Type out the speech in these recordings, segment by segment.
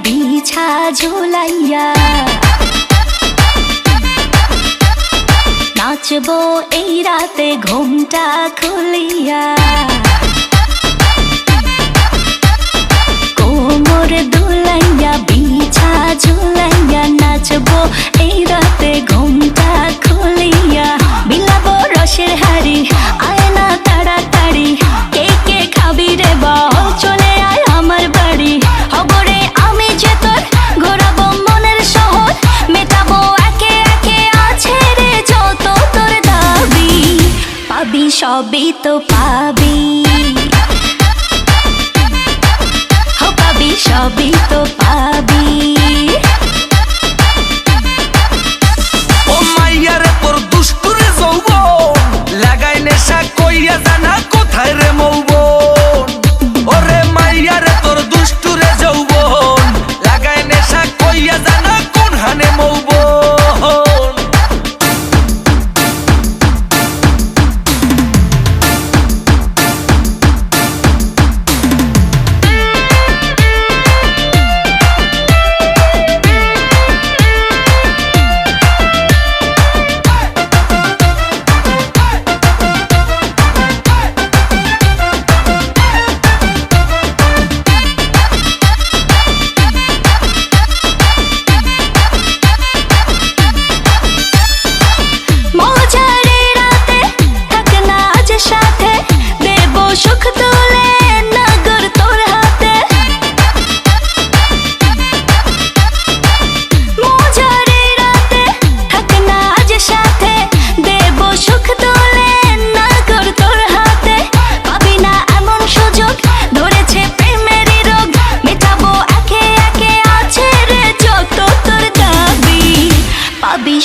বিছা ঝুলাইয়া নাচবো এই রাতে ঘুমটা খুলিয়া কোমর দুলাইয়া বিছা ঝুলাইয়া নাচবো এই রাতে ঘুমটা খুলিয়া বিলাবো রসের হাড়ি আয় না তাড়াতাড়ি কে কে খাবি রে বল চলে আয় আমার বাড়ি হবরে আমি যে তোর ঘোরাবো মনের শহর মেটাবো একে একে আছে রে যত তোর দাবি পাবি সবই তো পাবি পাবি সবই তো পাবি ও মাইয়া রে তোর দুষ্টুরে যৌবন লাগাই নেশা কইয়া জানা কোথায় রে মৌবন ওরে মাইয়া রে তোর দুষ্টুরে যৌবন লাগাই নেশা কইয়া জানা কোন হানে মৌবন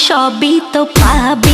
সবই তো পাবি